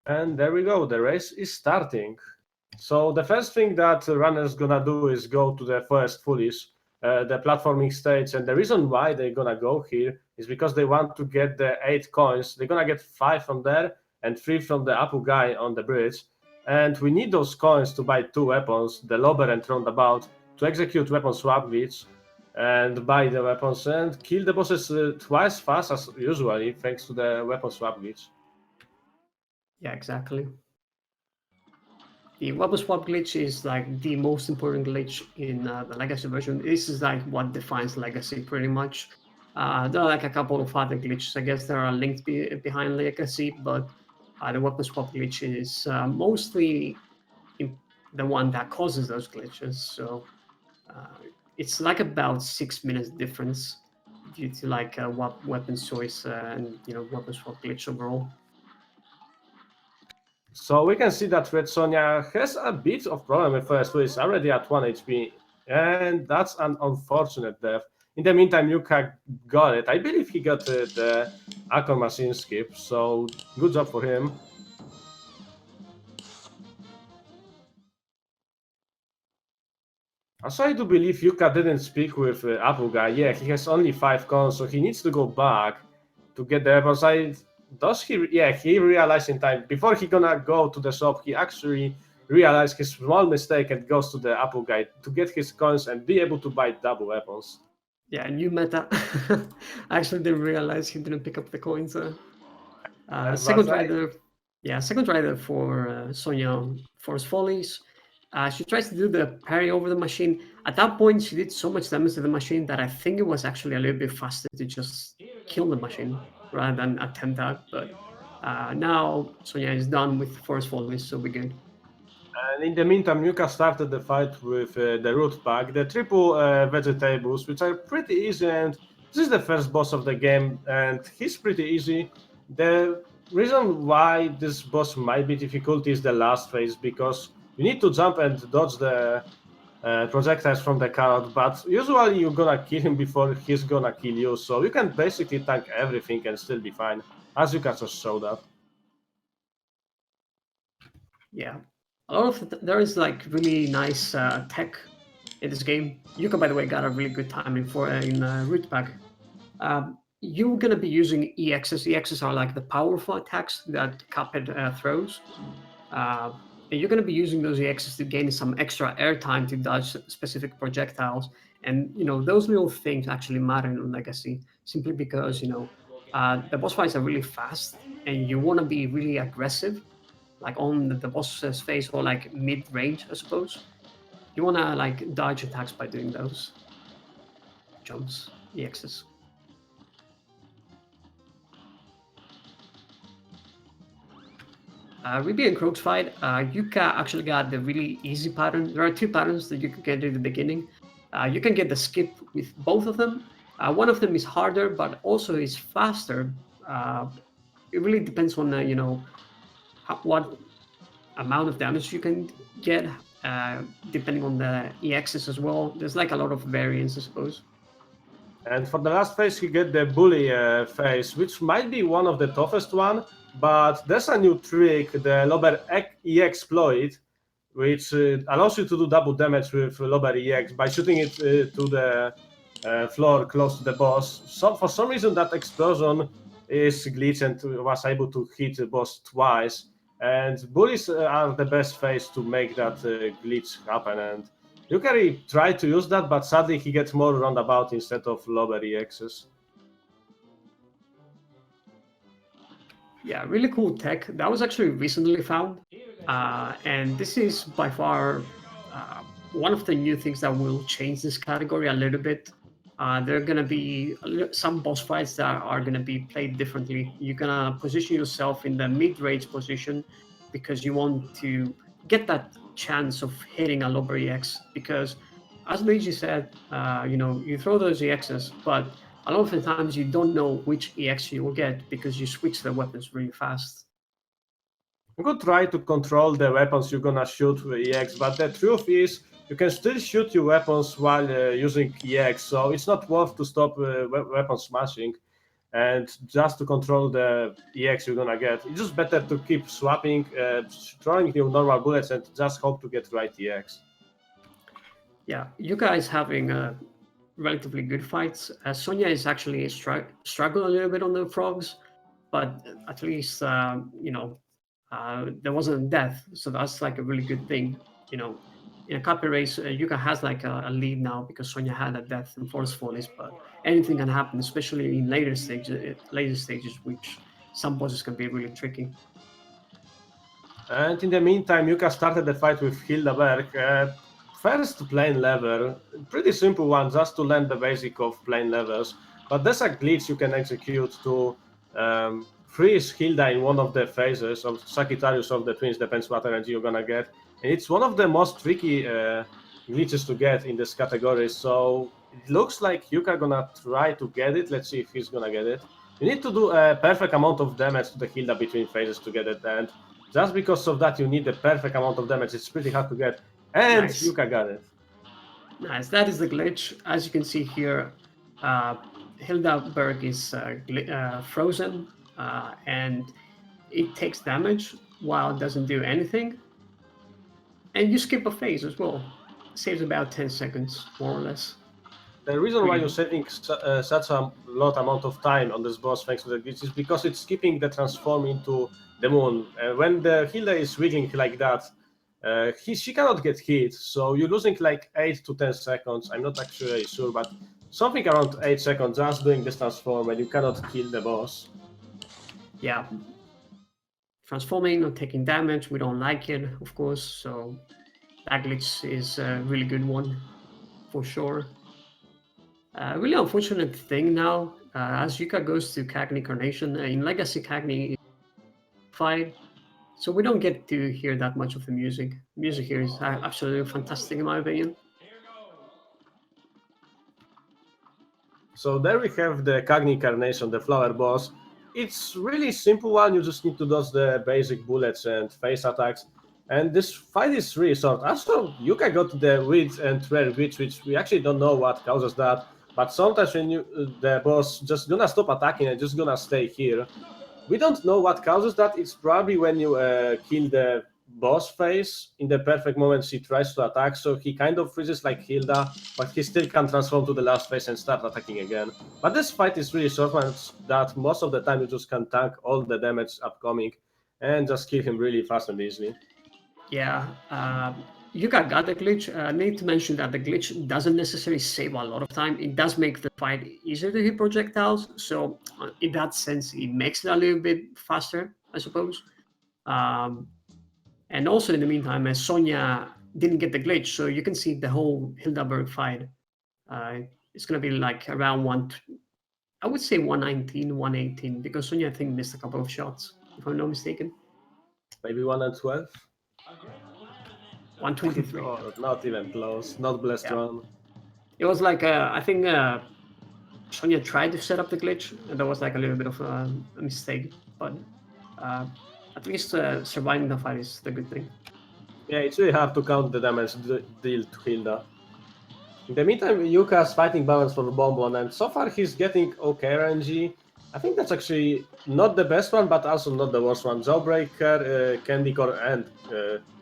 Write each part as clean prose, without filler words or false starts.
And there we go, the race is starting. So the first thing that runners gonna do is go to the first foolish, the platforming stage, and the reason why they're gonna go here is because they want to get the 8 coins. They're gonna get 5 from there and 3 from the Apu guy on the bridge, and we need those coins to buy 2 weapons, the lobber and roundabout, to execute weapon swap glitch and buy the weapons and kill the bosses twice fast as usually thanks to the weapon swap glitch. Yeah, exactly. The weapon swap glitch is like the most important glitch in the Legacy version. This is like what defines Legacy pretty much. There are like a couple of other glitches. I guess there are linked behind Legacy, but the weapon swap glitch is mostly the one that causes those glitches. So uh, it's like about 6 minutes difference due to like weapon choice and weapon swap glitch overall. So we can see that redsonja has a bit of problem with first, who is already at 1 HP, and that's an unfortunate death. In the meantime, Yuka got it. I believe he got the Akon machine skip, so good job for him. Also, I do believe Yuka didn't speak with Apu guy. Yeah, he has only 5 cons, so he needs to go back to get the weapons. Does he? Yeah, he realized in time. Before he gonna go to the shop, he actually realized his small mistake and goes to the Apu guy to get his coins and be able to buy double weapons. Yeah, new meta. I actually didn't realize he didn't pick up the coins. But Second rider, yeah, second rider for Sonya Force Follies. She tries to do the parry over the machine. At that point, she did so much damage to the machine that I think it was actually a little bit faster to just kill the machine rather than attempt that. But now Sonya is done with Force Follies, so we're good. And in the meantime, Yuka started the fight with the root pack, the triple vegetables, which are pretty easy. And this is the first boss of the game, and he's pretty easy. The reason why this boss might be difficult is the last phase, because you need to jump and dodge the projectiles from the carrot, but usually you're gonna kill him before he's gonna kill you, so you can basically tank everything and still be fine, as Yuka just showed up. Yeah, a lot of there is like really nice tech in this game. Yuka, by the way, got a really good timing for in root pack. You're gonna be using EXs. EXs are like the powerful attacks that Cuphead throws. Uh, and you're gonna be using those EXs to gain some extra airtime to dodge specific projectiles. And those little things actually matter in Legacy, simply because the boss fights are really fast, and you want to be really aggressive, like on the boss's face or like mid range, I suppose. You want to like dodge attacks by doing those jumps, EXs. Ruby and Croak's fight, Yuka actually got the really easy pattern. There are two patterns that you can get in the beginning. You can get the skip with both of them. One of them is harder, but also is faster. Uh, it really depends on what amount of damage you can get, depending on the EXs as well. There's like a lot of variance, I suppose. And for the last phase, you get the bully phase, which might be one of the toughest one, but there's a new trick, the Lober E-exploit, which allows you to do double damage with Lober EX by shooting it to the floor close to the boss. So for some reason, that explosion is glitched and was able to hit the boss twice. And bullies are the best phase to make that glitch happen. And Yukari tried to use that, but sadly he gets more roundabout instead of lower EXs. Yeah, really cool tech. That was actually recently found. And this is by far one of the new things that will change this category a little bit. There are going to be some boss fights that are going to be played differently. You're going to position yourself in the mid-range position because you want to get that chance of hitting a lower EX. Because, as Luigi said, you throw those EXs, but a lot of the times you don't know which EX you will get because you switch the weapons really fast. You could try to control the weapons you're gonna shoot with EX, but the truth is you can still shoot your weapons while using EX, so it's not worth to stop weapon smashing. and just to control the EX you're gonna get, it's just better to keep swapping, throwing new normal bullets, and just hope to get right EX. Yeah, Yuka is having relatively good fights. Sonya is actually struggle a little bit on the frogs, but at least there wasn't death, so that's like a really good thing. You know, in a copy race, Yuka has like a lead now because Sonya had a death in force follies, but anything can happen, especially in later stages, which some bosses can be really tricky. And in the meantime, Yuka started the fight with Hildaberg. First plane level, pretty simple one, just to learn the basic of plane levels. But there's a glitch you can execute to freeze Hilda in one of the phases of Sagittarius of the Twins, depends what energy you're gonna get. And it's one of the most tricky glitches to get in this category. So it looks like Yuka gonna try to get it. Let's see if he's gonna get it. You need to do a perfect amount of damage to the Hilda between phases to get it, and just because of that, you need the perfect amount of damage. It's pretty hard to get. And Nice. Yuka got it. Nice. That is the glitch. As you can see here, Hildaberg is frozen, and it takes damage while it doesn't do anything. And you skip a phase as well. Saves about 10 seconds, more or less. The reason why Really? you're saving such a lot amount of time on this boss thanks to the glitch is because it's keeping the transform into the moon. When the Hilda is wiggling like that, she cannot get hit, so you're losing like 8 to 10 seconds. I'm not actually sure, but something around 8 seconds just doing this transform, and you cannot kill the boss. Yeah. Transforming or taking damage, we don't like it, of course, so that glitch is a really good one, for sure. Really unfortunate thing now, as Yuka goes to Cagney Carnation, in Legacy Cagney fight, so we don't get to hear that much of the music. Music here is absolutely fantastic in my opinion. So there we have the Cagni Carnation, the flower boss. It's really simple one, you just need to dodge the basic bullets and face attacks. And this fight is really short. Also, Yuka got the weed and rare witch, which we actually don't know what causes that. But sometimes when the boss just gonna stop attacking and just gonna stay here. We don't know what causes that. It's probably when you kill the boss phase in the perfect moment she tries to attack, so he kind of freezes like Hilda, but he still can transform to the last phase and start attacking again. But this fight is really short one, that most of the time you just can tank all the damage upcoming and just kill him really fast and easily. Yeah, Yuka got the glitch. I need to mention that the glitch doesn't necessarily save a lot of time. It does make the fight easier to hit projectiles, so in that sense, it makes it a little bit faster, I suppose. Um, and also, in the meantime, Sonya didn't get the glitch, so you can see the whole Hildaberg fight. It's going to be like around I would say 119, 118, because Sonya, I think, missed a couple of shots, if I'm not mistaken. Maybe 1 and 12? 123. No, not even close. Not blessed Yeah. run. It was like, I think Sonya tried to set up the glitch, and there was like a little bit of a mistake, but uh, at least surviving the fight is the good thing. Yeah, it's really hard to count the damage dealt to Hilda. In the meantime, Yuka's fighting balance for Bonbon, and so far he's getting okay RNG. I think that's actually not the best one, but also not the worst one. Jawbreaker, Candy Core, and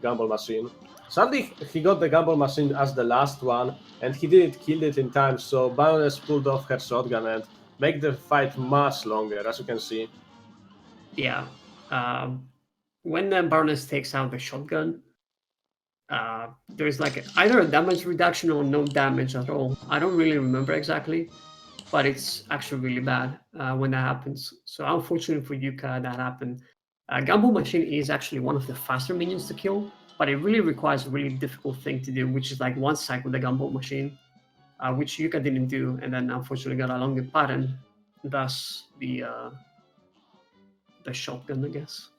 Gumball Machine. Sadly, he got the Gumball Machine as the last one, and he didn't kill it in time, so Baroness pulled off her shotgun and make the fight much longer, as you can see. Yeah. When the Baroness takes out the shotgun, there's like either a damage reduction or no damage at all. I don't really remember exactly, but it's actually really bad when that happens. So unfortunately for Yuka, that happened. Gumball Machine is actually one of the faster minions to kill, but it really requires a really difficult thing to do, which is like one cycle the Gumball Machine, which Yuka didn't do, and then unfortunately got a longer pattern, thus the shotgun, I guess.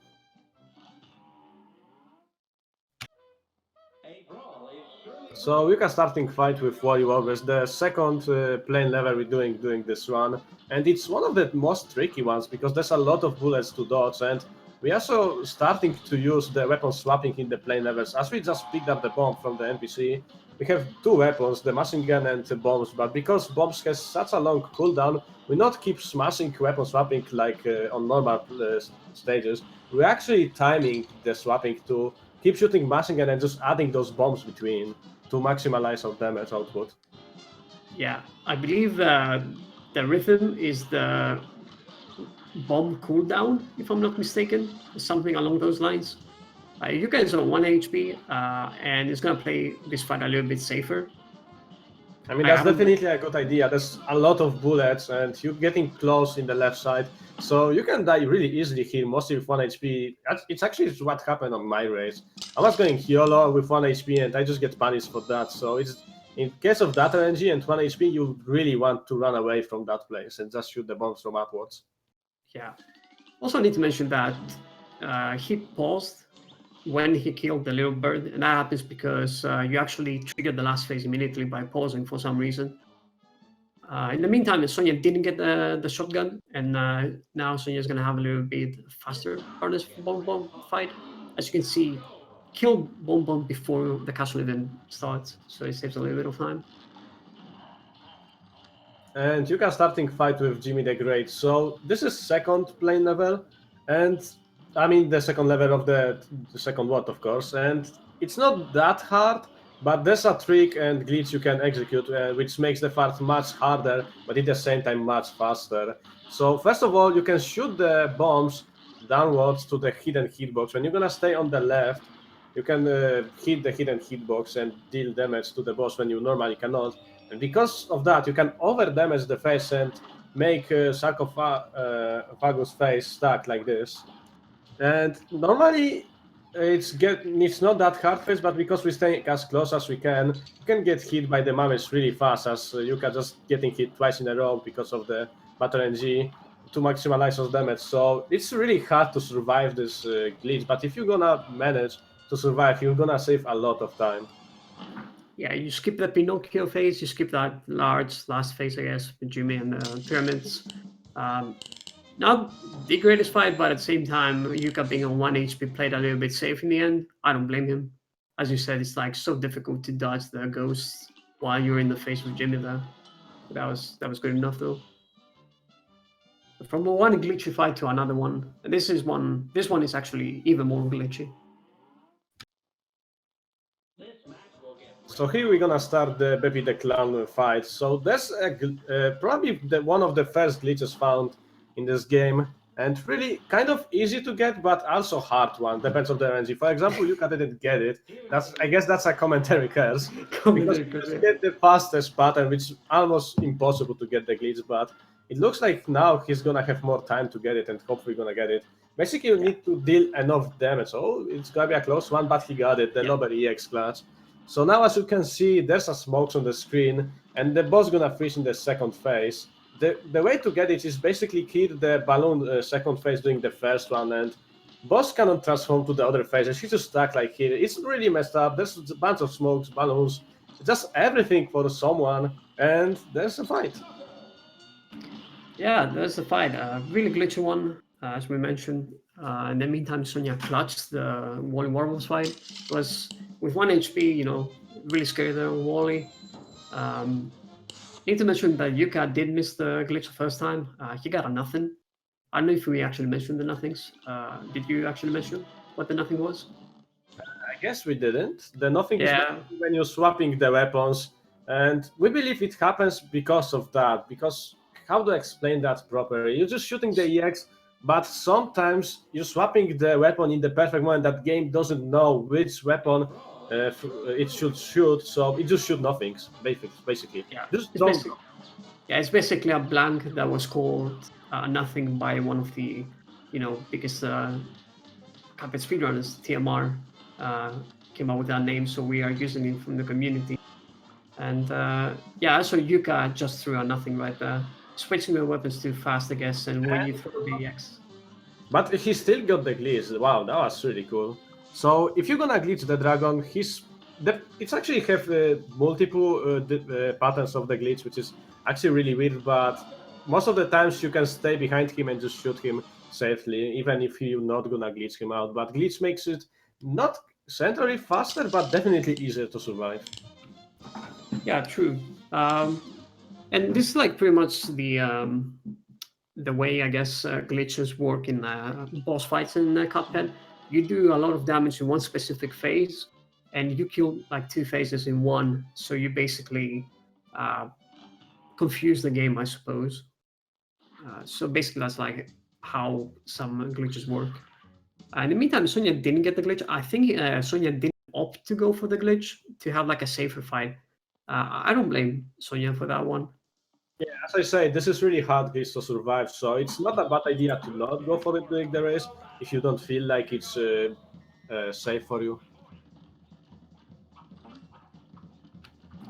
So Yuka starting fight with Wally Warriors, the second plane level we're doing this run, and it's one of the most tricky ones because there's a lot of bullets to dodge, and we also starting to use the weapon swapping in the plane levels. As we just picked up the bomb from the NPC, we have two weapons, the machine gun and the bombs, but because bombs has such a long cooldown, we not keep smashing weapon swapping like on normal stages. We're actually timing the swapping to keep shooting machine gun and just adding those bombs between to maximize our damage output. Yeah, I believe the rhythm is the bomb cooldown, if I'm not mistaken, something along those lines. You guys are 1 HP, and it's gonna play this fight a little bit safer. I mean, I that's haven't. definitely a good idea. There's a lot of bullets, and you're getting close in the left side, so you can die really easily here, mostly with 1 HP. It's actually what happened on my race. I was going YOLO with 1 HP, and I just get punished for that. So it's in case of that RNG and 1 HP, you really want to run away from that place and just shoot the bombs from upwards. Yeah. Also, I need to mention that he paused when he killed the little bird, and that happens because you actually triggered the last phase immediately by pausing for some reason. In the meantime, Sonya didn't get the shotgun, and now Sonya's gonna have a little bit faster harness for Bomb Bomb fight. As you can see, killed Bomb Bomb before the castle even starts, so it saves a little bit of time. And you can starting fight with Jimmy the Great. So this is second plane level, and I mean the second level of the second world, of course. And it's not that hard, but there's a trick and glitch you can execute, which makes the fight much harder, but at the same time much faster. So first of all, you can shoot the bombs downwards to the hidden hitbox. When you're gonna stay on the left, you can hit the hidden hitbox and deal damage to the boss when you normally cannot. And because of that, you can over damage the face and make sarcophagus face stuck like this. And normally it's not that hard face, but because we stay as close as we can get hit by the mammoths really fast, as you can just getting hit twice in a row because of the battle NG to maximize those damage. So it's really hard to survive this glitch, but if you're gonna manage to survive, you're gonna save a lot of time. Yeah, you skip the Pinocchio phase, you skip that large last phase, I guess, with Jimmy and the pyramids. Um, Not the greatest fight, but at the same time, Yuka being on 1 HP played a little bit safe in the end. I don't blame him. As you said, it's like so difficult to dodge the ghosts while you're in the face with Jimmy there. But that was good enough though. From one glitchy fight to another one, and this one is actually even more glitchy. So here we're gonna start the Baby the Clown fight. So that's probably one of the first glitches found in this game, and really kind of easy to get, but also hard one. Depends on the RNG. For example, Yuka didn't get it. I guess that's a commentary curse because you just get the fastest pattern, which is almost impossible to get the glitch. But it looks like now he's gonna have more time to get it, and hopefully gonna get it. Basically, you need to deal enough damage. Oh, it's gonna be a close one, but he got it. The Lober EX clutch. So now, as you can see, there's a smokes on the screen, and the boss gonna freeze in the second phase. The way to get it is basically kill the balloon second phase doing the first one, and boss cannot transform to the other phase. And she's just stuck like here. It's really messed up. There's a bunch of smokes, balloons, just everything for someone, and there's a fight. Yeah, there's the fight. Really glitchy one, as we mentioned. In the meantime, Sonya clutched the Wally Warbles fight. It was with 1 HP, really scary there on Wally. Need to mention that Yuka did miss the glitch the first time. He got a nothing. I don't know if we actually mentioned the nothings. Did you actually mention what the nothing was? I guess we didn't. The nothing is Yeah, basically when you're swapping the weapons, and we believe it happens because of that. Because how to explain that properly? You're just shooting the EX, but sometimes you're swapping the weapon in the perfect moment that game doesn't know which weapon it should shoot, so it just shoot nothings. Basically, yeah. just It's don't. basic. Yeah, it's basically a blank that was called nothing by one of the, biggest Cuphead speedrunners, TMR, came up with that name, so we are using it from the community. And yeah, so Yuka just threw a nothing right there. Switching the weapons too fast, I guess, and when you throw the EX. But he still got the glitch. Wow, that was really cool. So if you're gonna glitch the dragon, it's actually have multiple patterns of the glitch, which is actually really weird. But most of the times you can stay behind him and just shoot him safely, even if you're not gonna glitch him out. But glitch makes it not centrally faster, but definitely easier to survive. Yeah, true. And this is like pretty much the way I guess glitches work in boss fights in Cuphead. You do a lot of damage in one specific phase, and you kill like two phases in one. So you basically uh, confuse the game, I suppose. So basically, that's like how some glitches work. In the meantime, Sonya didn't get the glitch. I think Sonya didn't opt to go for the glitch to have like a safer fight. I don't blame Sonya for that one. Yeah, as I say, this is really hard case to survive, so it's not a bad idea to not go for it during the race if you don't feel like it's safe for you.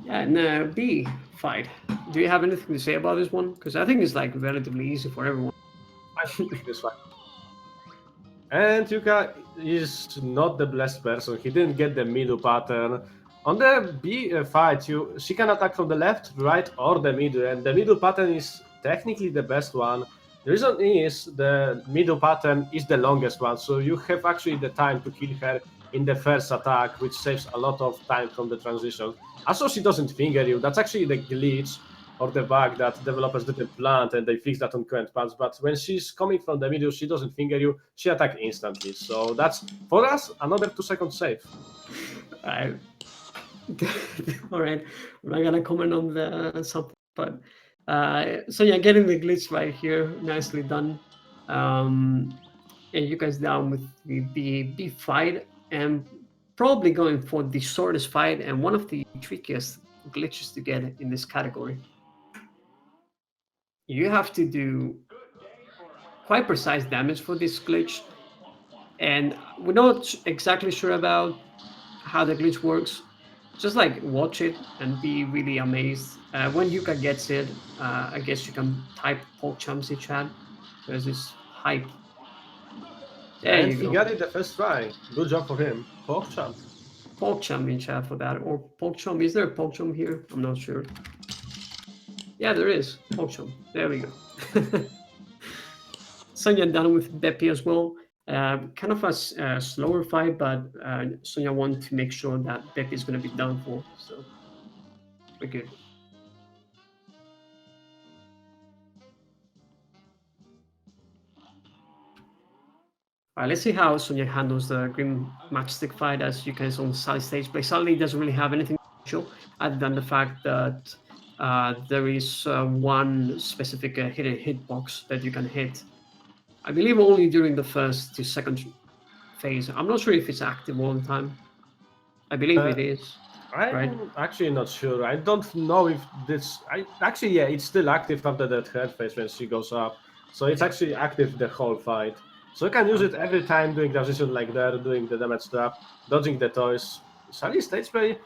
Yeah, and B fight. Do you have anything to say about this one? Because I think it's like relatively easy for everyone. I don't take this one. And Yuka is not the blessed person. He didn't get the middle pattern. On the B fight, she can attack from the left, right, or the middle, and the middle pattern is technically the best one. The reason is the middle pattern is the longest one, so you have actually the time to kill her in the first attack, which saves a lot of time from the transition. Also, she doesn't finger you. That's actually the glitch or the bug that developers didn't plant and they fixed that on current patch. But when she's coming from the middle, she doesn't finger you, she attacks instantly. So that's for us another 2 second save. I, all right, I'm not gonna comment on the something, but so yeah, getting the glitch right here, nicely done. Um, and you guys down with the B fight and probably going for the shortest fight and one of the trickiest glitches to get in this category. You have to do quite precise damage for this glitch, and we're not exactly sure about how the glitch works. Just like watch it and be really amazed. When Yuka gets it, I guess you can type pork chumps in chat because it's hype. There And you he go. got it the first try. Good job for him. Pork chop. Pork chump in chat for that. Or pork chump. Is there a pork chump here? I'm not sure. Yeah, there is. Pork chump. There we go. Sonya done with Beppy as well. Kind of a slower fight, but Sonya wanted to make sure that Beppy is going to be done for. So we're good. All right, let's see how Sonya handles the Grim Matchstick fight. As you guys on side stage play, sadly, doesn't really have anything special other than the fact that there is one specific hidden hitbox that you can hit. I believe only during the first to second phase. I'm not sure if it's active all the time. I believe Uh, it is, right? I'm actually not sure. I don't know if this. I actually, yeah, it's still active after that head phase when she goes up. So it's Okay. actually active the whole fight. So you can use it every time doing transition like that, doing the damage trap, dodging the toys. Sally stage play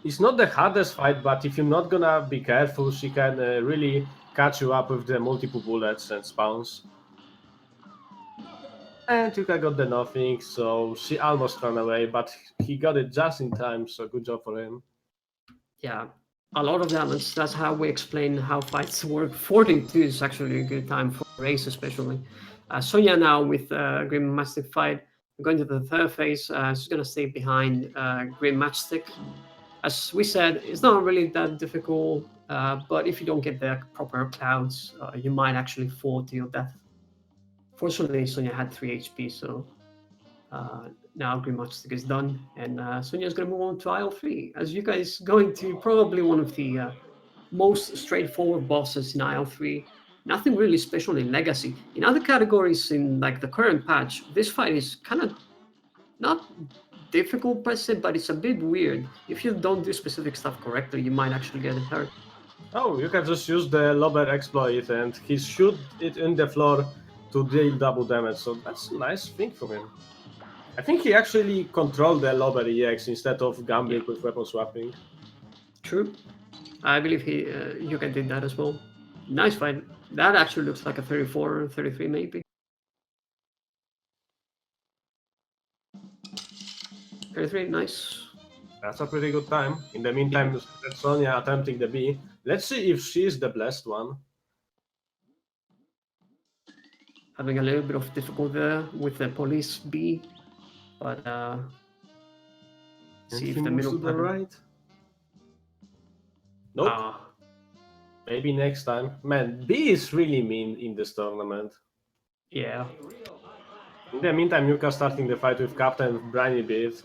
is not the hardest fight, but if you're not gonna be careful, she can really catch you up with the multiple bullets and spawns. And Yuka got the nothing, so she almost ran away, but he got it just in time, so good job for him. Yeah, a lot of damage. That's how we explain how fights work. 42 is actually a good time for a race, especially. Sonya now with Grim Matchstick fight. Going to the third phase, she's going to stay behind Grim Matchstick. As we said, it's not really that difficult, but if you don't get the proper clouds, you might actually fall to your death. Fortunately, Sonya had 3 HP, so now Grim Matchstick is done, and Sonya's going to move on to aisle 3. As you guys going to probably one of the most straightforward bosses in aisle 3. Nothing really special in Legacy. In other categories, in like the current patch, this fight is kind of not difficult per se, but it's a bit weird. If you don't do specific stuff correctly, you might actually get hurt. Oh, you can just use the lobber exploit and he shoot it in the floor to deal double damage, so that's a nice thing for him. I think he actually controlled the lobber EX instead of Yeah, gambling with weapon swapping. true. I believe you can do that as well. Nice fight. That actually looks like a 34, 33 maybe. 33, nice. That's a pretty good time. In the Yeah, meantime, Sonya attempting the B. Let's see if she's the blessed one. having a little bit of difficulty there with the police B, but And see he if the moves middle to the pattern. right. Nope. Ah, Maybe next time. Man, B is really mean in this tournament. yeah. In the meantime, Yuka starting the fight with Captain Briny Beat.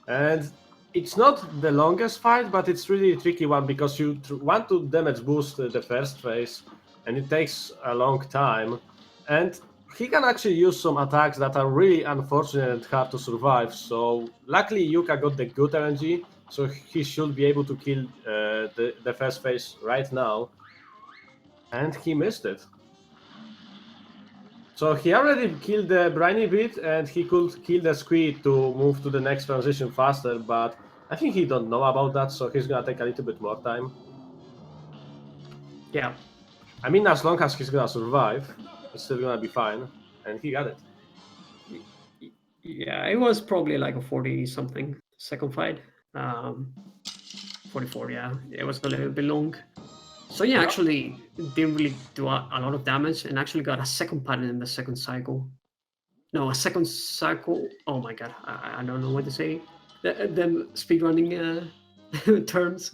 And it's not the longest fight, but it's really a tricky one because you want to damage boost the first phase, and it takes a long time. And he can actually use some attacks that are really unfortunate and hard to survive. So luckily, Yuka got the good RNG, so he should be able to kill the first phase right now. And he missed it. So he already killed the briny bit, and he could kill the squid to move to the next transition faster, but I think he don't know about that, so he's gonna take a little bit more time. Yeah. I mean, as long as he's gonna survive, it's still gonna be fine, and he got it. Yeah, it was probably like a 40 something second fight. Um, 44, yeah. It was a little bit long. So yeah, Yeah. actually didn't really do a lot of damage and actually got a second pattern in the second cycle. No, a second cycle. Oh my god, I don't know what to say. The speedrunning terms.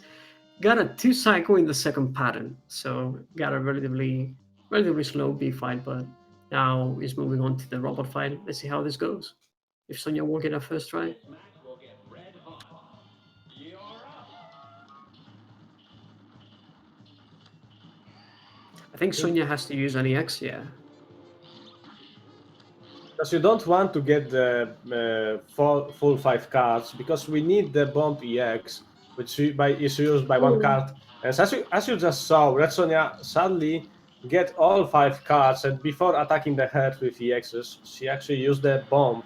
Got a two cycle in the second pattern, so got a relatively slow B fight, but now is moving on to the robot fight. Let's see how this goes. If Sonya will get a first try. I think Sonya has to use an EX, yeah. Because you don't want to get the full 5 cards, because we need the bomb EX, which is used by one card. And as you just saw, Red Sonja sadly get all 5 cards, and before attacking the head with EXs, she actually used the bomb,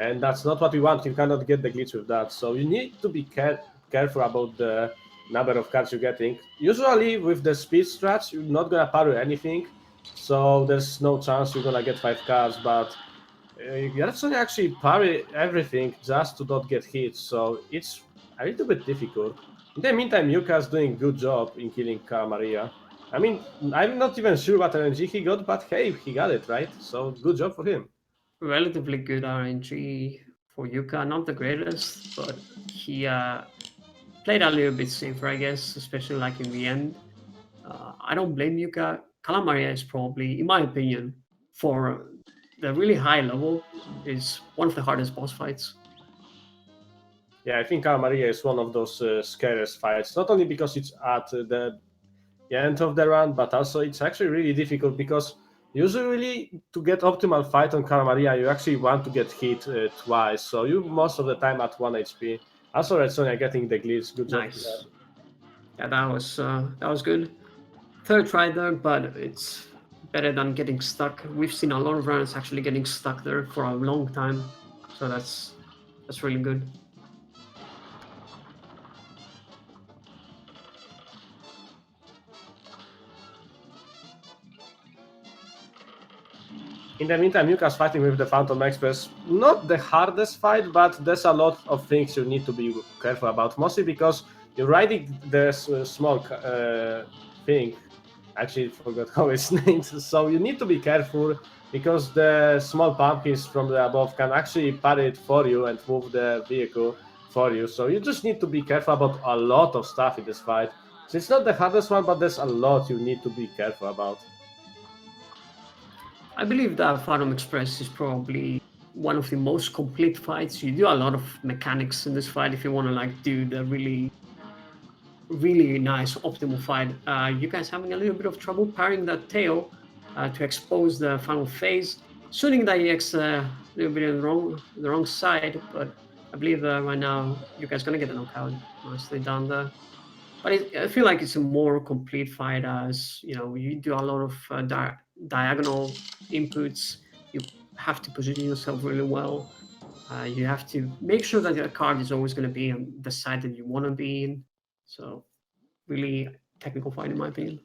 and that's not what we want. You cannot get the glitch with that, so you need to be careful about the number of cards you're getting. Usually with the speed strats, you're not gonna parry anything, so there's no chance you're gonna get 5 cards, but Gerson actually parry everything just to not get hit, so it's a little bit difficult. In the meantime, Yuka's doing good job in killing Maria. I mean, I'm not even sure what RNG he got, but hey, he got it, right? So good job for him. Relatively good RNG for Yuka. Not the greatest, but he played a little bit safer, I guess, especially like in the end. I don't blame Yuka. Calamaria is probably, in my opinion, for the really high level, is one of the hardest boss fights. Yeah, I think Maria is one of those scariest fights, not only because it's at the end of the run, but also it's actually really difficult because usually to get optimal fight on Maria, you actually want to get hit twice, so you most of the time at 1 HP. Also, Red Sonja getting the glitch, good job. Nice. Yeah, that was good. Third try there, but it's better than getting stuck. We've seen a lot of runners actually getting stuck there for a long time, so that's really good. In the meantime, Yuka's fighting with the Phantom Express. Not the hardest fight, but there's a lot of things you need to be careful about. Mostly because you're riding this small thing. Actually, forgot how it's named. So you need to be careful because the small pumpkins from the above can actually parry it for you and move the vehicle for you. So you just need to be careful about a lot of stuff in this fight. So it's not the hardest one, but there's a lot you need to be careful about. I believe that Phantom Express is probably one of the most complete fights. You do a lot of mechanics in this fight if you want to like do the really nice optimal fight. You guys having a little bit of trouble parrying that tail to expose the final phase, shooting the EX a little bit in the wrong side, but I believe right now you guys gonna get a knockout. Nicely done there. But I feel like it's a more complete fight as you know you do a lot of diagonal inputs. You have to position yourself really well. You have to make sure that your card is always going to be on the side that you want to be in. So really technical fight in my opinion.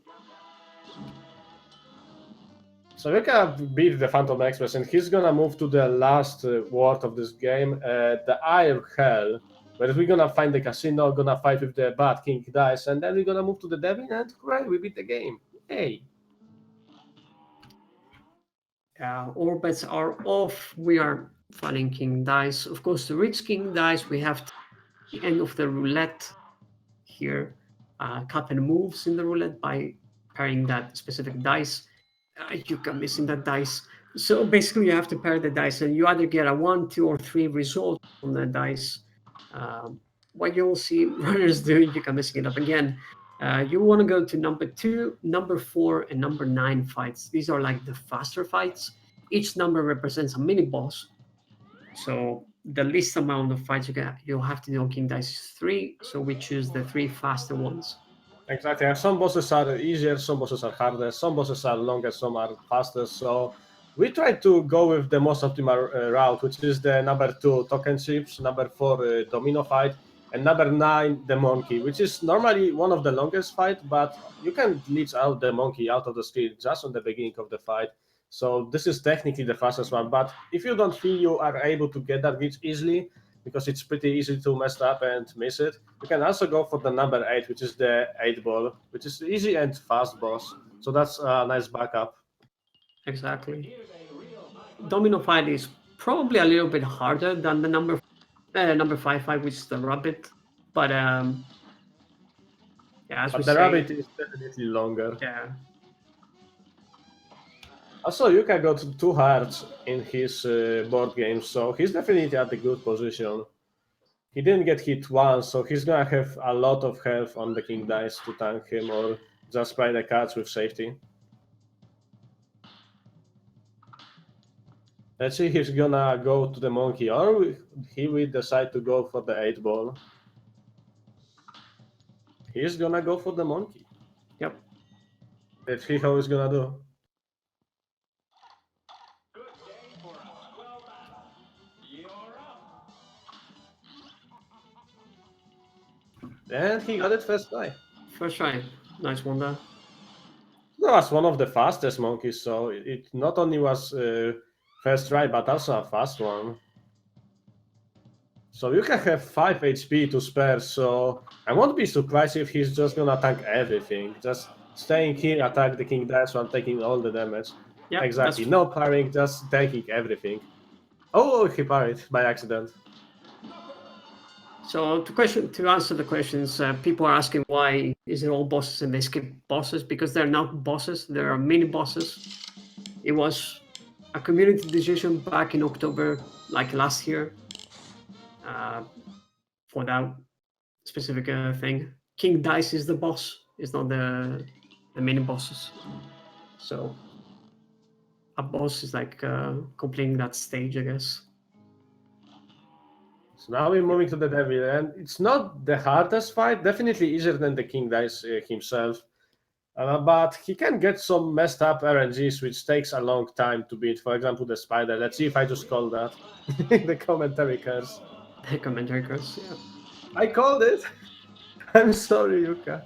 So we can beat the Phantom Express, and he's gonna move to the last ward of this game, the Eye of Hell, where we're gonna find the casino, gonna fight with the Bad King Dice, and then we're gonna move to the Devil, and hooray, we beat the game. Hey! All bets are off. We are fighting King Dice. Of course, to reach King Dice, we have to the end of the roulette here. Cuphead moves in the roulette by pairing that specific dice. Yuka missing that dice. So basically, you have to pair the dice, and you either get a 1, 2, or 3 result from the dice. Um, what you'll see runners do, Yuka messing it up again. You want to go to number 2, number 4, and number 9 fights. These are like the faster fights. Each number represents a mini boss. So the least amount of fights you'll have to do on King Dice is 3. So we choose the 3 faster ones. Exactly. And some bosses are easier, some bosses are harder, some bosses are longer, some are faster. So we try to go with the most optimal route, which is the number 2 token chips, number 4 domino fight, and number 9 the monkey, which is normally one of the longest fight, but you can glitch out the monkey out of the screen just on the beginning of the fight. So this is technically the fastest one. But if you don't feel you are able to get that glitch easily, because it's pretty easy to mess up and miss it, you can also go for the number 8, which is the 8 ball, which is easy and fast boss. So that's a nice backup. Exactly. Domino fight is probably a little bit harder than the number 5 fight, which is the rabbit. But yeah, as we But the say, rabbit is definitely longer. yeah, Also, Yuka got 2 hearts in his board game, so he's definitely at a good position. He didn't get hit once, so he's gonna have a lot of health on the king dice to tank him or just play the cards with safety. Let's see if he's gonna go to the monkey or he will decide to go for the 8 ball. He's gonna go for the monkey. yep. Let's see how he's gonna do. And he got it first try. First try, nice one there. That was one of the fastest monkeys, so it not only was first try, but also a fast one. So you can have 5 HP to spare, so I won't be surprised if he's just gonna tank everything. Just staying here, attack the king dice while taking all the damage. Yeah, Exactly, no parrying, just tanking everything. Oh, he parried by accident. So to answer the questions, people are asking why is it all bosses and they skip bosses, because they're not bosses. There are mini bosses. It was a community decision back in October, like last year, for that specific thing. King Dice is the boss. It's not the mini bosses. So a boss is like completing that stage, I guess. So now we're moving to the devil, and it's not the hardest fight, definitely easier than the king dice himself. But he can get some messed up RNGs, which takes a long time to beat. For example, the spider. Let's see if I just call that. The commentary curse. The commentary curse, yeah. I called it. I'm sorry, Yuka.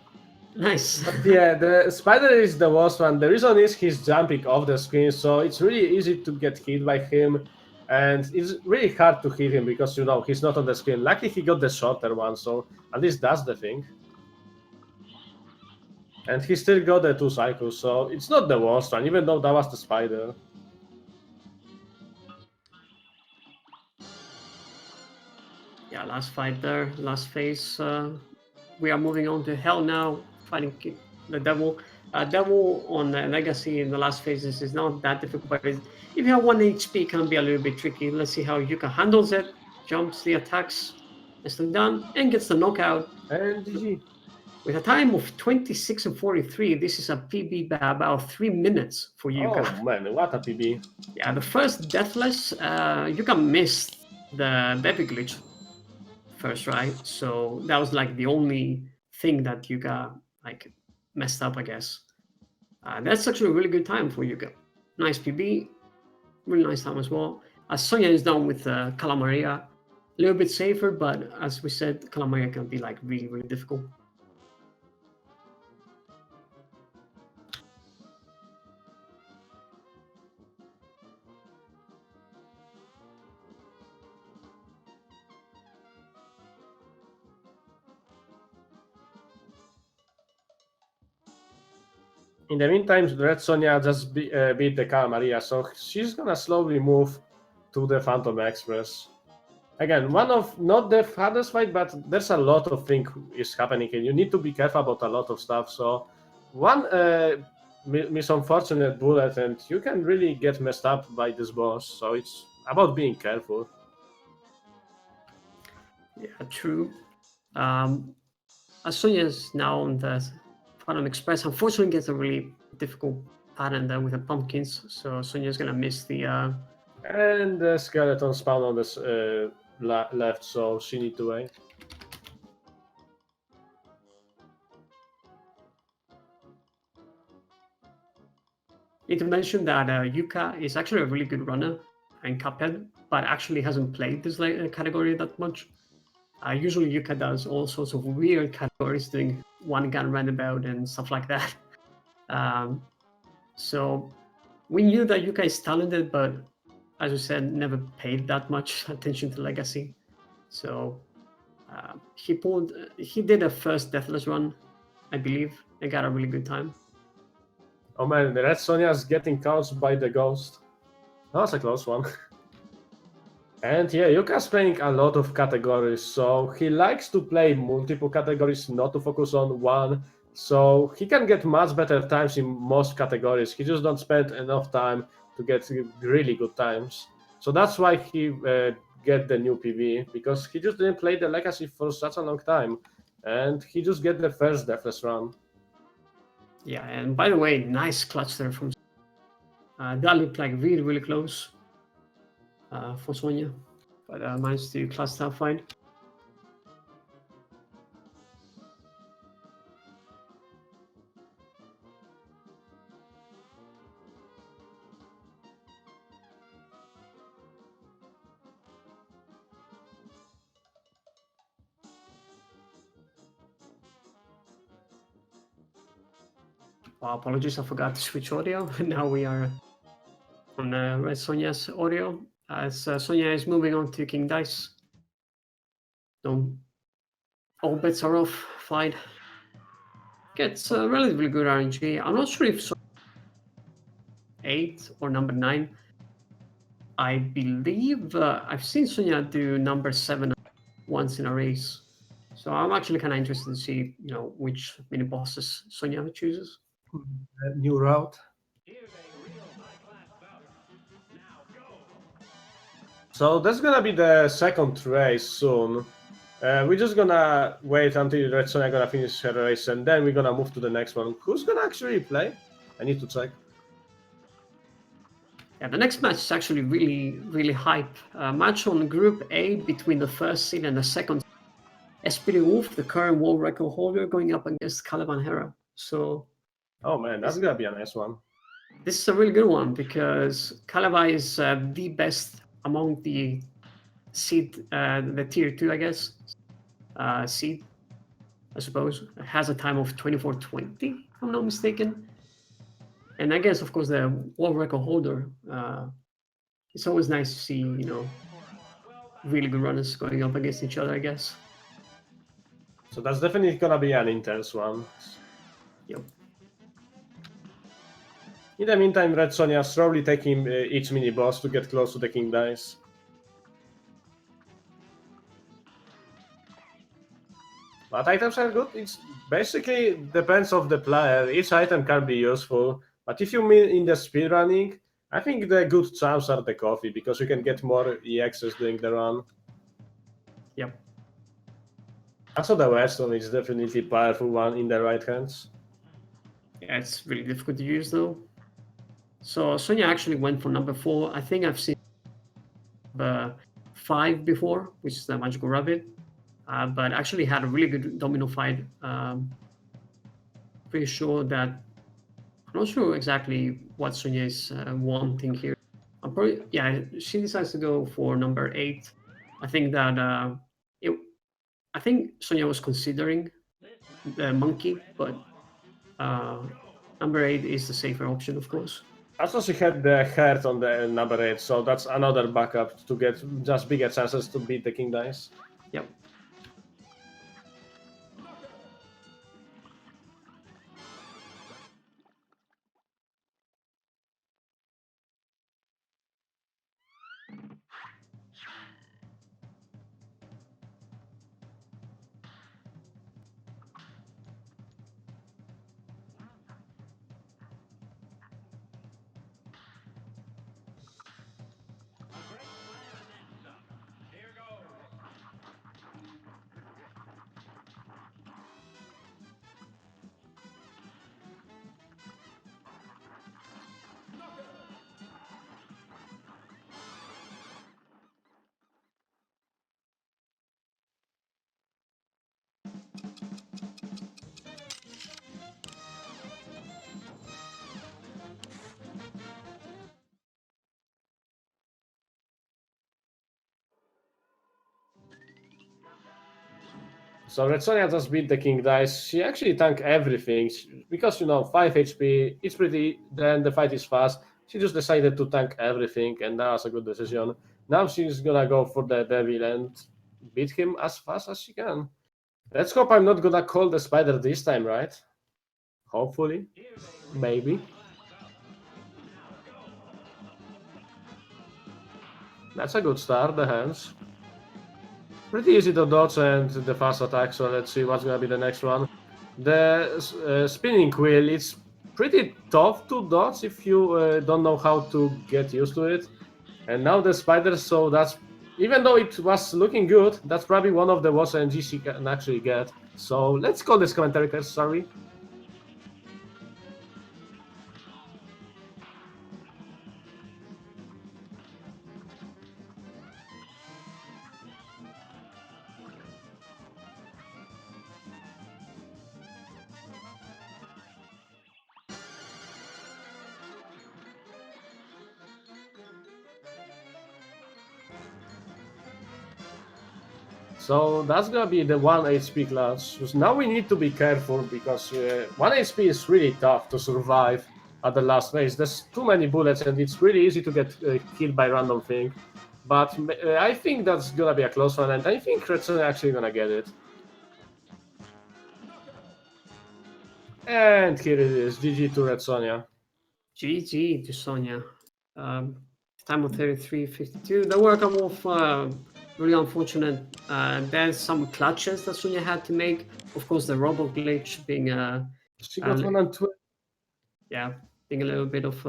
Nice. But yeah, the spider is the worst one. The reason is he's jumping off the screen, so it's really easy to get hit by him. And it's really hard to hit him because, he's not on the screen. Luckily, he got the shorter one, so at least that's the thing. And he still got the 2 cycles, so it's not the worst one, even though that was the spider. Yeah, last fight there, last phase. We are moving on to hell now, fighting the devil. Devil on Legacy in the last phases is not that difficult, but if you have 1 HP, it can be a little bit tricky. Let's see how Yuka handles it. Jumps the attacks, nicely done, and gets the knockout. And GG. With a time of 26 and 43, this is a PB by about 3 minutes for Yuka. Oh man, what a PB. Yeah, the first Deathless, Yuka missed the baby glitch first, right? So that was like the only thing that Yuka like messed up, I guess. That's actually a really good time for Yuka. Nice PB, really nice time as well. Sonya is down with Calamaria, a little bit safer, but as we said, Calamaria can be like really, really difficult. In the meantime, Red Sonja just beat the Cal Maria, so she's gonna slowly move to the Phantom Express. Again, one of not the hardest fight, but there's a lot of things is happening, and you need to be careful about a lot of stuff. So one misunfortunate bullet, and you can really get messed up by this boss. So it's about being careful. Yeah, true. Um, as Sonya is now on the Phantom Express, unfortunately gets a really difficult pattern there with the pumpkins, so Sonya's gonna miss the And the skeleton spawn on this left, so she need to wait. need to mention that Yuka is actually a really good runner in Cuphead, but actually hasn't played this category that much. Usually Yuka does all sorts of weird categories, doing one gun roundabout and stuff like that. Um, so we knew that Yuka is talented, but as you said, never paid that much attention to Legacy. So he did a first Deathless run, I believe, and got a really good time. Oh man, the Red Sonja's getting caught by the ghost. That was a close one. And yeah, Yuka's playing a lot of categories, so he likes to play multiple categories, not to focus on one. So he can get much better times in most categories. He just don't spend enough time to get really good times. So that's why he get the new PV, because he just didn't play the Legacy for such a long time, and he just get the first Deathless run. Yeah, and by the way, nice clutch there from. That looked like really, really close for Sonya, but managed to clutch that fight. Apologies, I forgot to switch audio. Now we are on Red Sonya's audio as Sonya is moving on to King Dice. So all bets are off. Fight gets relatively good RNG. I'm not sure if 8 or number 9. I believe I've seen Sonya do number 7 once in a race. So I'm actually kind of interested to see, which mini bosses Sonya chooses. New route. So that's gonna be the second race soon. We're just gonna wait until Red Sonja gonna finish her race, and then we're gonna move to the next one. Who's gonna actually play? I need to check. Yeah, the next match is actually really, really hype. Match on Group A between the first seed and the second. SPD Wolf, the current world record holder, going up against Caliban Hera. So Oh man, that's gonna be a nice one. this is a really good one because Caliban is the best among the seed, the tier 2, I guess, seed, I suppose. It has a time of 24:20, if I'm not mistaken. And I guess, of course, the world record holder. It's always nice to see, really good runners going up against each other, I guess. So that's definitely gonna be an intense one. Yep. In the meantime, Red Sonja slowly taking each mini boss to get close to the King Dice. But items are good. It's basically depends of the player. Each item can be useful. But if you mean in the speedrunning, I think the good charms are the coffee because you can get more EXs during the run. Yep. Also, the Weston is definitely powerful one in the right hands. Yeah, it's really difficult to use though. So Sonya actually went for number 4. I think I've seen number 5 before, which is the Magical Rabbit, but actually had a really good domino fight. Pretty sure that I'm not sure exactly what Sonya is wanting here. She decides to go for number 8. I think that it. I think Sonya was considering the monkey, but uh, number 8 is the safer option, of course. Also, she had the heart on the number 8, so that's another backup to get just bigger chances to beat the King Dice. Yep. So Redsonia just beat the King Dice. She actually tanked everything because 5 HP. It's pretty. Then the fight is fast. She just decided to tank everything, and that was a good decision. Now she's gonna go for the Devil and beat him as fast as she can. Let's hope I'm not gonna call the spider this time, right? Hopefully, maybe. That's a good start. The hands. Pretty easy to dodge and the fast attack, so let's see what's gonna be the next one. The spinning wheel, it's pretty tough to dodge if you don't know how to get used to it. And now the spider, so that's, even though it was looking good, that's probably one of the worst NGs you can actually get. So let's call this commentary curse, sorry. So that's gonna be the 1 HP clutch. So now we need to be careful because 1 HP is really tough to survive at the last phase. There's too many bullets and it's really easy to get killed by random thing. But I think that's gonna be a close one, and I think Redson actually gonna get it. And here it is, GG to Redsonia. GG to Sonia. Time of 33:52. There were a couple of really unfortunate. There's some clutches that Sonia had to make. Of course, the robot glitch being She got 1 and 2. yeah, being a little bit of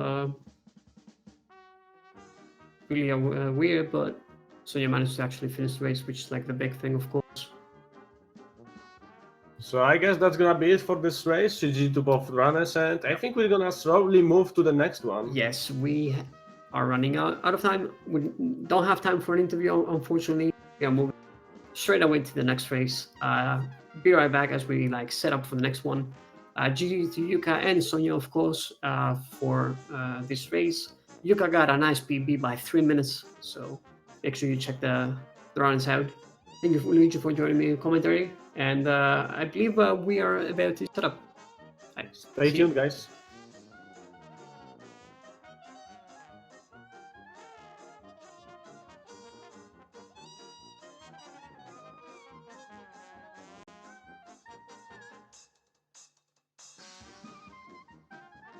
really weird, but Sonia managed to actually finish the race, which is like the big thing, of course. So I guess that's gonna be it for this race. GG to both runners, and I think we're gonna slowly move to the next one. Yes, we are running out of time. We don't have time for an interview, unfortunately. We are moving straight away to the next race. Be right back as we set up for the next one. GG to Yuka and Sonia, of course, for this race. Yuka got a nice PB by 3 minutes, so make sure you check the runs out. Thank you, Luigi, for joining me in commentary, and I believe we are about to set up. Stay tuned, guys.